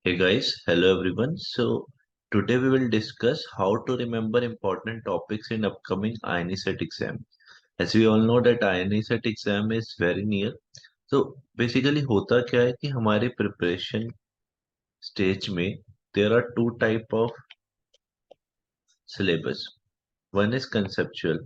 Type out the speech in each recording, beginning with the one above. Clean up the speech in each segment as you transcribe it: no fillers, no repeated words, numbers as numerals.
Hey guys, hello everyone. So today we will discuss how to remember important topics in upcoming INESET exam. As we all know that INESET exam is very near. So basically होता क्या है कि हमारे preparation stage में there are two type of syllabus. One is conceptual,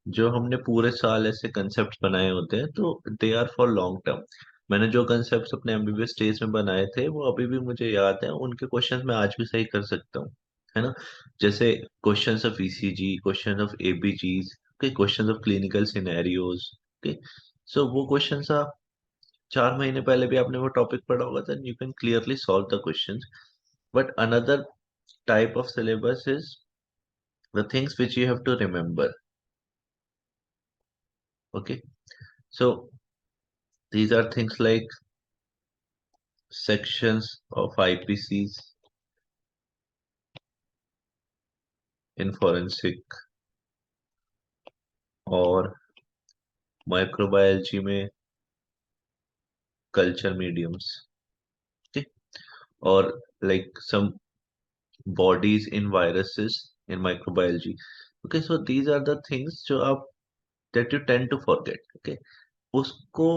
जो हमने पूरे साल ऐसे कंसेप्ट बनाए होते हैं तो they are for long term. मैंने जो कंसेप्ट अपने एमबीबीएस स्टेज में बनाए थे वो अभी भी मुझे याद है, उनके क्वेश्चंस मैं आज भी सही कर सकता हूँ, है ना। जैसे questions of ECG, question of ABGs, okay, questions of clinical scenarios, okay. So वो क्वेश्चंस आप 4 महीने पहले भी आपने वो टॉपिक पढ़ा होगा, then you can clearly solve the questions. But another type of syllabus is the things which you have to remember, okay. So these are things like sections of IPCs in forensic और microbiology में culture mediums, ठीक। और like some bodies in viruses in microbiology, okay। So these are the things जो आप that you tend to forget, okay। उसको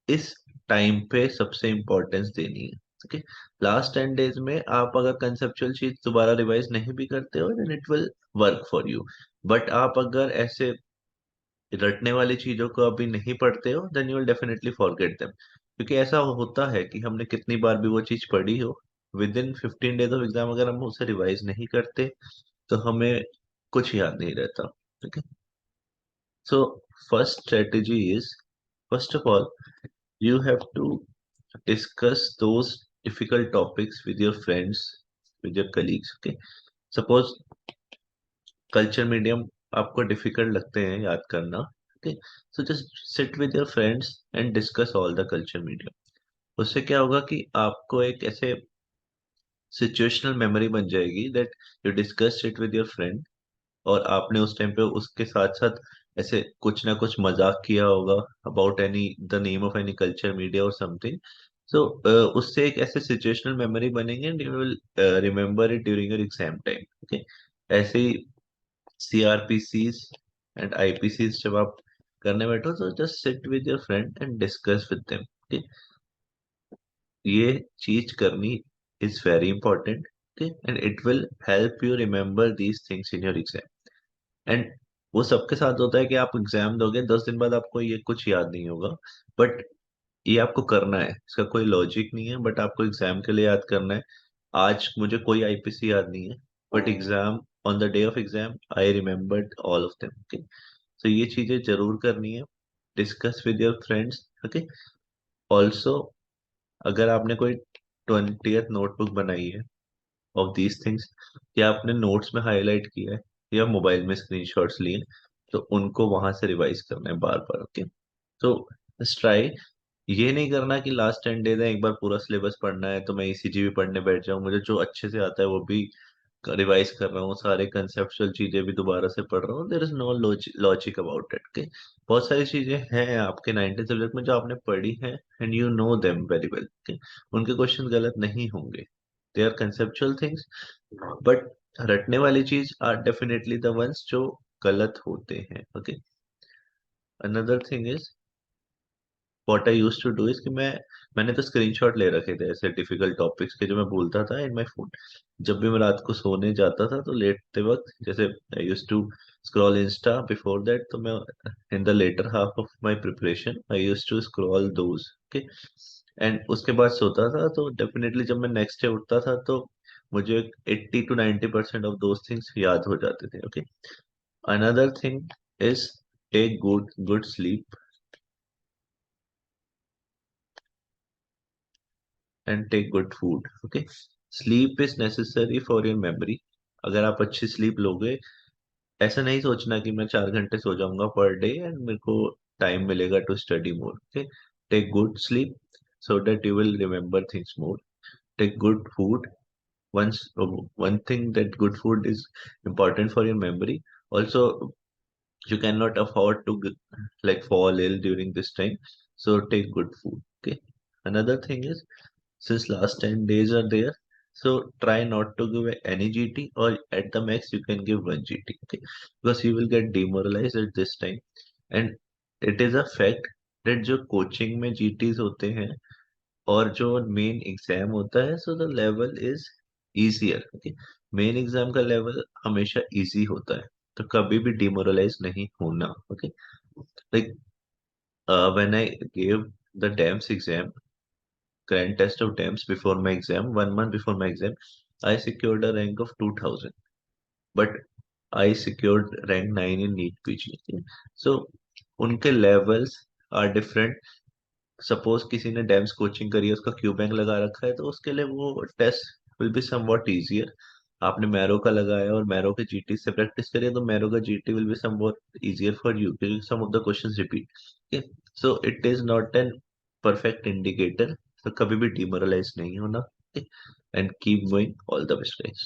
इस time पे सबसे इम्पोर्टेंस देनी है, ओके। लास्ट 10 डेज में आप अगर कंसेप्चुअल चीज दोबारा रिवाइज नहीं भी करते हो then it will work for you. But आप अगर ऐसे रटने वाली चीजों को अभी नहीं पढ़ते हो then you will definitely forget them, क्योंकि ऐसा होता है कि हमने कितनी बार भी वो चीज पढ़ी हो, with in 15 days of exam अगर हम उसे रिवाइज नहीं करते तो हमें कुछ याद नहीं रहता, okay. So first strategy is, first of all you have to discuss those difficult topics with your friends, with your colleagues, okay। Suppose culture medium आपको डिफिकल्ट लगते हैं याद करना, okay. So just sit with your friends and discuss all the culture medium. उससे क्या होगा कि आपको एक ऐसे सिचुएशनल मेमोरी बन जाएगी that you discuss it with your friend, और आपने उस टाइम पे उसके साथ साथ ऐसे कुछ ना कुछ मजाक किया होगा about any the name of any culture media और समथिंग। सो उससे एक ऐसे सिचुएशनल मेमोरी बनेंगे and you will remember it during your exam time, okay. ऐसे ही सीआरपीसीज एंड आईपीसीज जब आप करने बैठो तो just sit with your friend and discuss with them, okay. ये चीज करनी is very important, okay, and it will help you remember these things in your exam. And वो सबके साथ होता है कि आप एग्जाम दोगे 10 दिन बाद आपको ये कुछ याद नहीं होगा, बट ये आपको करना है, इसका कोई लॉजिक नहीं है, बट आपको एग्जाम के लिए याद करना है। आज मुझे कोई आईपीसी याद नहीं है, but exam on the day of exam I remembered all of them, okay. तो ये चीजें जरूर करनी है, discuss with your friends, okay. Also अगर आपने कोई 20th नोटबुक बनाई है ऑफ दीज थिंग्स, या आपने नोट्स में हाईलाइट किया है या मोबाइल में स्क्रीनशॉट्स लिए, तो उनको वहां से रिवाइज करना है बार बार, ओके। तो ट्राई ये नहीं करना कि लास्ट 10 डेज है एक बार पूरा सिलेबस पढ़ना है तो मैं ईसीजी भी पढ़ने बैठ जाऊं, मुझे जो अच्छे से आता है वो भी रिवाइज कर रहा हूँ, सारे कंसेप्चुअल चीजें भी दोबारा से पढ़ रहा हूँ, there is no logic about it, okay. बहुत सारी चीजें हैं आपके 19 सब्जेक्ट में जो आपने पढ़ी हैं and you know them very well, okay. उनके क्वेश्चन गलत नहीं होंगे, they are conceptual things, but रटने वाली चीज आर डेफिनेटली द वंस जो गलत होते हैं, okay. Another thing is what I used to do is कि मैंने तो स्क्रीनशॉट ले रखे थे ऐसे डिफिकल्ट टॉपिक्स के जो मैं भूलता था इन माय फोन। जब भी मैं रात को सोने जाता था तो लेटते वक्त जैसे I used to scroll Insta before that, तो मैं in the latter half of my preparation I used to scroll those, okay. And उसके बाद सोता था तो डेफिनेटली जब मैं नेक्स्ट डे उठता था तो मुझे 80 to 90% ऑफ दोज थिंग्स याद हो जाते थे, okay. Another thing is take good good sleep and take good food, okay. Sleep is necessary for your memory. अगर आप अच्छी स्लीप लोगे, ऐसा नहीं सोचना कि मैं 4 घंटे सो जाऊंगा पर डे एंड मेरे को टाइम मिलेगा to study more, okay. Take good sleep so that you will remember things more. Take good food. Once one thing that good food is important for your memory. Also, you cannot afford to like fall ill during this time, so take good food, okay. Another thing is since last 10 days are there, so try not to give any GT, or at the max you can give one GT. Okay, because you will get demoralized at this time. And it is a fact that जो coaching में GTs होते हैं और जो main exam होता है, so the level is easier. Okay, main exam का level हमेशा इजी होता है, तो कभी भी डिमोरलाइज नहीं होना। Okay, like when I give the dams exam, grand test of dams before my exam, 1 month before my exam, I secured a rank of 2000, but I secured rank 9 in NEET PG। So उनके levels are different। Suppose किसी ने DIMMs coaching करी है, उसका Q bank लगा रखा है, तो उसके लिए वो test will be somewhat easier. आपने मैरो का लगाया और मैरो के जीटी से प्रैक्टिस करी है, तो मैरो का GT will be somewhat easier for you, क्योंकि some of the questions repeat. So it is not an perfect indicator. तो कभी भी डिमोरलाइज नहीं होना, and keep going. All the best guys.